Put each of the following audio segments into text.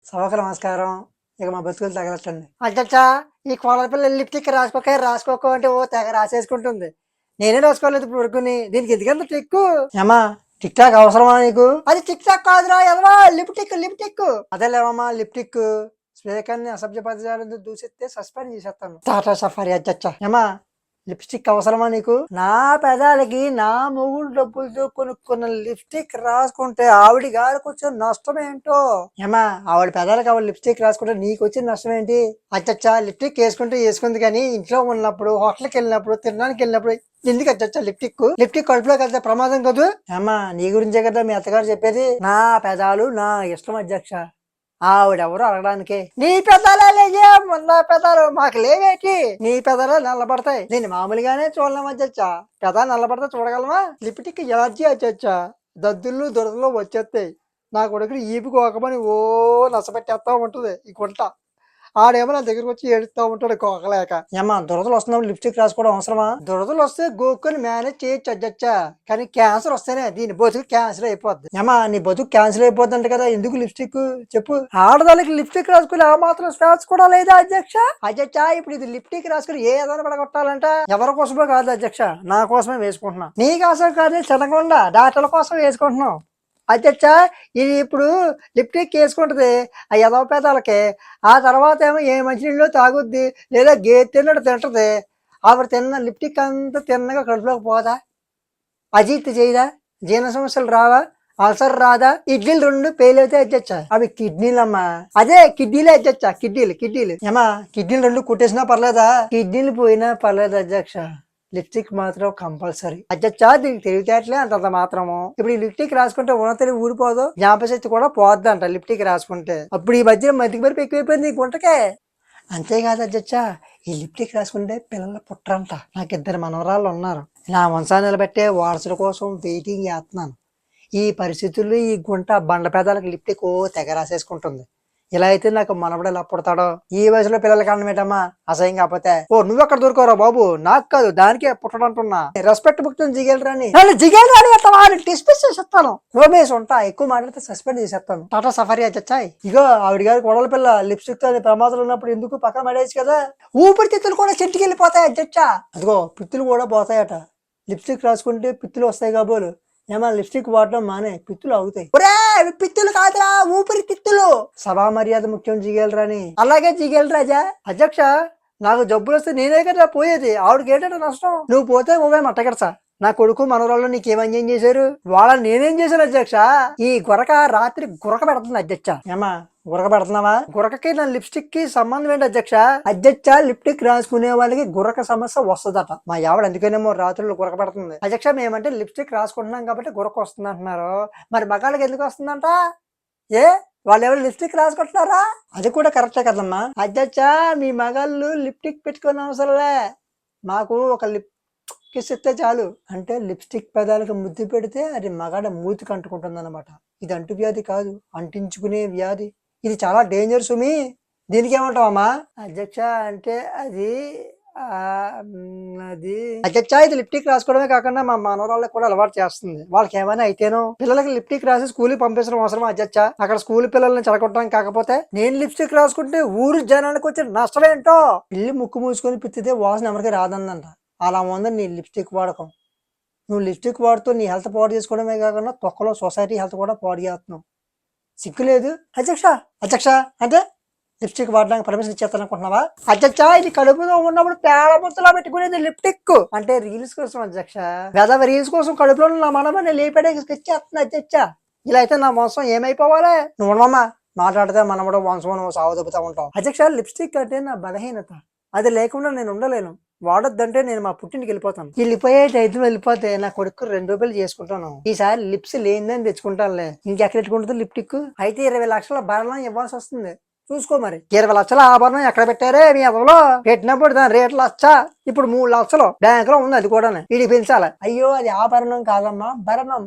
సభకు నమస్కారం. ఇక మా బతుకులు తగలట్టండి. అచ్చచ్చా! ఈ కోడల పిల్ల లిప్‌స్టిక్ రాసుకోక అంటే ఓ తెగ రాసేసుకుంటుంది. నేనే రాసుకోలేదు ఇప్పుడు వరకుని. దీనికి ఎందుకంత టిక్కు? ఏమ్మా టిక్ టాక్ అవసరమా నీకు? అది టిక్ టాక్ కాదురా ఎదవా లిప్‌టిక్. అదేలేవమ్మా లిప్‌టిక్. స్పీకర్‌ని అసభ్య పదజాలంతో దూషిస్తే సస్పెండ్ చేసేస్తాను. టాటా సఫారీ అచ్చచ్చా! ఏమ్మా లిప్‌స్టిక్ అవసరమా నీకు? నా పెదాలకి నా మొగుడు డబ్బులతో కొనుక్కున్న లిప్‌స్టిక్ రాసుకుంటే ఆవిడ గారికి వచ్చిన నష్టం ఏంటో? ఏమ్మా ఆవిడ పెదాలకి ఆవిడ లిప్‌స్టిక్ రాసుకుంటే నీకు వచ్చిన నష్టం ఏంటి? అచ్చచ్చా లిప్‌స్టిక్ వేసుకుంది కానీ ఇంట్లో ఉన్నప్పుడు హోటల్కి వెళ్ళినప్పుడు తినడానికి వెళ్ళినప్పుడు ఎందుకు అచ్చచ్చా లిప్‌స్టిక్ కడుపులోకి వెళ్తే ప్రమాదం కదూ? ఏమ్మా నీ గురించే కదా మీ అత్తగారు చెప్పేది. నా పెదాలు నా ఇష్టం అధ్యక్ష. ఆవిడెవరు అడగడానికి నీ పెదాలే లేజే నా పెదాలు మాకు లేవేటి నీ పెదాలు నల్లబడతాయి నేను మామూలుగానే చూడలేం అచ్చచ్చా పెదాలు నల్లబడితే చూడగలమా లిప్టిక్ ఎలర్జీ అచ్చచ్చా దద్దులు దురదలు వచ్చేస్తాయి నా కొడుకుని ఈపుకు ఒకమని ఓ నచ్చబెట్టేస్తా ఉంటుంది ఈ గుంట ఆడేమో నా దగ్గరకు వచ్చి ఏడుస్తా ఉంటాడు కోకలేక ఏమా దురదలు వస్తున్నప్పుడు లిప్స్టిక్ రాసుకోవడం అవసరమా దురదలు వస్తే గోక్కుని మేనేజ్ చేయొచ్చు అజ్జచ్చా కానీ క్యాన్సర్ వస్తేనే దీని బతుకు క్యాన్సర్ అయిపోద్ది ఏమా నీ బతుకు క్యాన్సర్ అయిపోద్ది అంట కదా ఎందుకు లిప్స్టిక్ చెప్పు ఆడదానికి లిప్స్టిక్ రాసుకుని ఆ మాత్రం స్వేచ్ఛ కూడా లేదా అధ్యక్ష ఇప్పుడు ఇది లిప్స్టిక్ రాసుకుని ఏ ఏదైనా పడగొట్టాలంట ఎవరి కోసమో కాదు అధ్యక్ష నా కోసమే వేసుకుంటున్నా నీ కోసం కాదు చిన్నకుండా డాక్టర్ల కోసం వేసుకుంటున్నాం అధ్యక్ష ఇది ఇప్పుడు లిప్టిక్ వేసుకుంటది ఆ ఎదవ పేదాలకి ఆ తర్వాత ఏమో ఏ మంచినీళ్ళు తాగుద్ది లేదా తిన్నట్టు తింటది ఆవిడ తిన్న లిప్టిక్ అంతా తిన్నగా కడుపులోకి పోదా అజీర్తి చేయదా జీర్ణ సమస్యలు రావా అల్సర్ రాదా ఇడ్లీలు రెండు ఫెయిల్ అయితే అధ్యక్ష అవి కిడ్నీలు అమ్మా అదే కిడ్నీలే అధ్యక్ష కిడ్నీలు ఏమా కిడ్నీలు రెండు కుట్టేసినా పర్లేదా కిడ్నీలు పోయినా పర్లేదు అధ్యక్ష లిప్స్టిక్ మాత్రం కంపల్సరీ అచ్చచ్చా దీనికి తెలివితేటలే అంత మాత్రము ఇప్పుడు ఈ లిప్స్టిక్ రాసుకుంటే ఉన్నతని ఊడిపోదు జ్ఞాపశక్తి కూడా పోద్దంట లిప్స్టిక్ రాసుకుంటే అప్పుడు ఈ మధ్య మతికి మరిపి ఎక్కువైపోయింది ఈ గుంటకే అంతేకాదు అచ్చచ్చా ఈ లిప్స్టిక్ రాసుకుంటే పిల్లలు పుట్టరంట నాకు 2 మనవరాళ్ళు ఉన్నారు నా వంశాన్ని నిలబెట్టే వారసుల కోసం వెయిటింగ్ చేస్తున్నాను ఈ పరిస్థితుల్లో ఈ గుంట బండ పేదాలకు లిప్స్టిక్ ఓ తెగ రాసేసుకుంటుంది ఇలా అయితే నాకు మనవడు ఎలా పుడతాడో ఈ వయసులో పిల్లలకి అన్నమేటమ్మా అసహ్యం కాకపోతే ఓ నువ్వు అక్కడ దొరకవరా బాబు నాకు కాదు దానికే పుట్టడంటున్నా రెస్పెక్ట్ బుక్తుంది జిగేల్ రాని అట్లా డిస్మిస్ చేసేస్తాను హోమేసి ఉంటా ఎక్కువ మాట్లాడితే సస్పెండ్ చేసేస్తాను టాటా సఫారీ వచ్చాయి ఇగో ఆవిడ గారి కొడల పిల్ల లిప్స్టిక్ తో ప్రమాదాలు ఉన్నప్పుడు ఎందుకు పక్కన పడేసి కదా ఊపిరితిత్తులు కూడా చెట్టుకి వెళ్ళిపోతాయి అచ్చా అదిగో పిత్తులు కూడా పోతాయట లిప్స్టిక్ రాసుకుంటే పిత్తులు వస్తాయి కాబోలు ఏమా లిప్స్టిక్ వాడడం మానే పిత్తులు అవుతాయి పిత్తులు కాదురా ఊపిరితిత్తులు సభా మర్యాద ముఖ్యం జిగేలరాని అలాగే జిగేల్ రాజా అధ్యక్ష నాకు జబ్బులు వస్తే నేనే కదా పోయేది ఆవిడకి ఏంటంటే నష్టం నువ్వు పోతే నువ్వే మట్టగడసా నా కొడుకు మనవరాళ్ళు నీకేం అన్యాయం చేశారు వాళ్ళని నేనేం చేశాను అధ్యక్ష ఈ గురక రాత్రి గురక పెడుతుంది అధ్యక్ష ఏమా గురక పెడుతున్నావా గురకకి నా లిప్స్టిక్ కి సంబంధం ఏంటి అధ్యక్ష లిప్స్టిక్ రాసుకునే వాళ్ళకి గురక సమస్య వస్తుందట మా ఆవిడ అందుకేనేమో రాత్రులు గురక పెడుతుంది అధ్యక్ష మేమంటే లిప్స్టిక్ రాసుకుంటున్నాం కాబట్టి గురక వస్తుంది అంటున్నారు మరి మగాళ్ళకి ఎందుకు వస్తుందంట ఏ వాళ్ళు ఎవరు లిప్స్టిక్ రాసుకుంటున్నారా అది కూడా కరెక్టే కదమ్మా అధ్యక్ష మీ మగాళ్ళు లిప్స్టిక్ పెట్టుకునే అవసరంలే మాకు ఒక కిస్ ఇస్తే చాలు అంటే లిప్స్టిక్ పెదాలకు ముద్దు పెడితే అది మగాడ మూతికి అంటుకుంటుంది అనమాట ఇది అంటు వ్యాధి కాదు అంటించుకునే వ్యాధి ఇది చాలా డేంజర్ సుమి దీనికి ఏమంటావమ్మా అధ్యక్ష అంటే అది అధ్యక్ష ఇది లిప్టిక్ రాసుకోవడమే కాకుండా మా మనవరాళ్ళకి కూడా అలవాటు చేస్తుంది వాళ్ళకి ఏమైనా అయితేనో పిల్లలకి లిప్టిక్ రాసి స్కూల్ పంపించడం అవసరం అధ్యక్ష అక్కడ స్కూల్ పిల్లల్ని చెడగొట్టడం కాకపోతే నేను లిప్స్టిక్ రాసుకుంటే ఊరు జనానికి వచ్చే నష్టం ఏంటో పిల్లి ముక్కు మూసుకొని పిత్తితే వాసన ఎవరికి రాదందంట అలా ఉందని నీ లిప్స్టిక్ వాడకం నువ్వు లిప్స్టిక్ వాడుతూ నీ హెల్త్ పాడు చేసుకోవడమే కాకుండా తొక్కలో సొసైటీ హెల్త్ కూడా పాడు చేస్తున్నావు సిగ్గు లేదు అధ్యక్ష అంటే లిప్స్టిక్ వాడడానికి పర్మిషన్ ఇచ్చేస్తాను అనుకుంటున్నావా అధ్యక్ష ఇది కడుపులో ఉన్నప్పుడు పేడ ముద్దలా పెట్టుకునేది లిప్స్టిక్ అంటే రీల్స్ కోసం అధ్యక్ష వెదవ రీల్స్ కోసం కడుపులో నా మనమని లేపడానికి తెచ్చేస్తున్నా అధ్యక్ష ఇలా అయితే నా వంశం ఏమైపోవాలి నువ్వు ఉండమమ్మా మాట్లాడితే మనమడు వంశం నువ్వు సాగు దొబ్బుతా ఉంటావు అధ్యక్ష లిప్స్టిక్ అంటే నా బలహీనత అది లేకుండా నేను ఉండలేను వాడొద్దంటే నేను మా పుట్టింటికి వెళ్ళిపోతాను వెళ్ళిపోయే టైం వెళ్ళిపోతే నా కొడుకు 2 రూపాయలు చేసుకుంటాను ఈసారి లిప్స్ లేనిదని తెచ్చుకుంటానులే ఇంకెక్కడ పెట్టుకుంటుంది లిప్టిక్ అయితే 20 లక్షల భరణం ఇవ్వాల్సి వస్తుంది చూసుకో మరి 20 లక్షల ఆభరణం ఎక్కడ పెట్టారే మీ ఎవరో పెట్టినప్పుడు దాని రేట్ లక్ష ఇప్పుడు 3 లక్షలు బ్యాంక్ లో ఉంది అది కూడా ఇది పెంచాలి అయ్యో అది ఆభరణం కాదమ్మా భరణం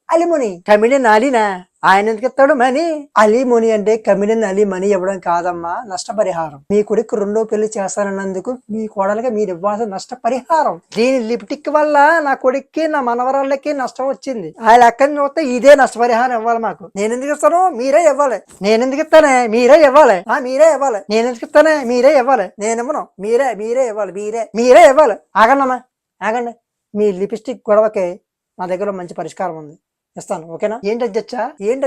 అలీముని కమిడియన్ అలీనా ఆయన ఎందుకు ఇస్తాడు మనీ అలీముని అంటే కమిడియన్ అలీ మనీ ఇవ్వడం కాదమ్మా నష్టపరిహారం మీ కొడుకు రెండో పెళ్లి చేస్తానన్నందుకు మీ కోడలిగా మీరు ఇవ్వాల్సిన నష్టపరిహారం దీని లిప్టిక్ వల్ల నా కొడుక్కి నా మనవరాళ్ళకి నష్టం వచ్చింది ఆ లెక్కని చూస్తే ఇదే నష్టపరిహారం ఇవ్వాలి మాకు నేను ఎందుకు ఇస్తాను మీరే ఇవ్వాలి నేను ఎందుకు ఇస్తానే మీరే ఇవ్వాలి మీరే ఇవ్వాలి నేను ఎందుకు ఇస్తానే మీరే ఇవ్వాలి నేను ఇవ్వను మీరే మీరే ఇవ్వాలి మీరే ఇవ్వాలి ఆగండమ్మా ఆగండి మీ లిప్స్టిక్ గొడవకి నా దగ్గర మంచి పరిష్కారం ఉంది ఇస్తాను ఓకేనా ఏంటి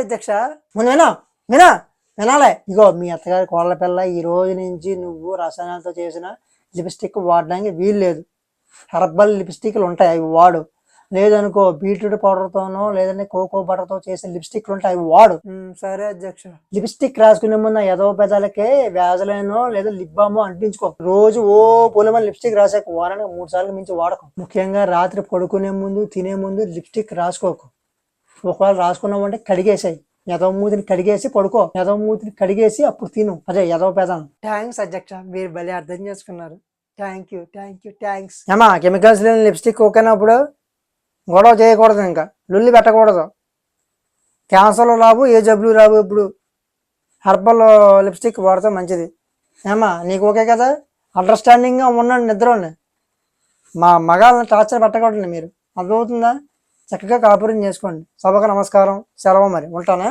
అధ్యక్ష ముందు వినాలే ఇగో మీ అత్తగారి కోళ్ళ పిల్ల ఈ రోజు నుంచి నువ్వు రసాయనాలతో చేసిన లిప్స్టిక్ వాడడానికి వీలు లేదు హెర్బల్ లిప్స్టిక్లు ఉంటాయి అవి వాడు లేదనుకో బీట్రూట్ పౌడర్తోనో లేదంటే కోకో బటర్తో చేసిన లిప్స్టిక్లు ఉంటాయి అవి వాడు సరే అధ్యక్ష లిప్స్టిక్ రాసుకునే ముందు ఎదో పెదాలకే వ్యాజలైనో లేదా లిప్ బామో అంటించుకో రోజు ఓ పొలమని లిప్స్టిక్ రాసాక వారానికి 3 సార్లు మించి వాడకు ముఖ్యంగా రాత్రి పడుకునే ముందు తినే ముందు లిప్స్టిక్ రాసుకోకు ఒకవేళ రాసుకున్నావు అంటే కడిగేసాయి ఎదవ మూతిని కడిగేసి పడుకో ఎదవ మూతిని కడిగేసి అప్పుడు తిను అదే ఎదవ పెదాను థ్యాంక్స్ అధ్యక్ష మీరు భలే అర్థం చేసుకున్నారు థ్యాంక్స్ ఏమా కెమికల్స్ లేని లిప్స్టిక్ ఓకేనా ఇప్పుడు గొడవ చేయకూడదు ఇంకా లుల్లి పెట్టకూడదు క్యాన్సర్లు రావు ఏ జబ్బులు రావు ఇప్పుడు హెర్బల్ లిప్స్టిక్ వాడితే మంచిది ఏమా నీకు ఓకే కదా అండర్స్టాండింగ్గా ఉండండి నిద్రని మా మగాళ్ళని టార్చర్ పెట్టకూడదు మీరు అర్థమవుతుందా చక్కగా కాపురం చేసుకోండి సభకు నమస్కారం సెలవు మరి ఉంటానా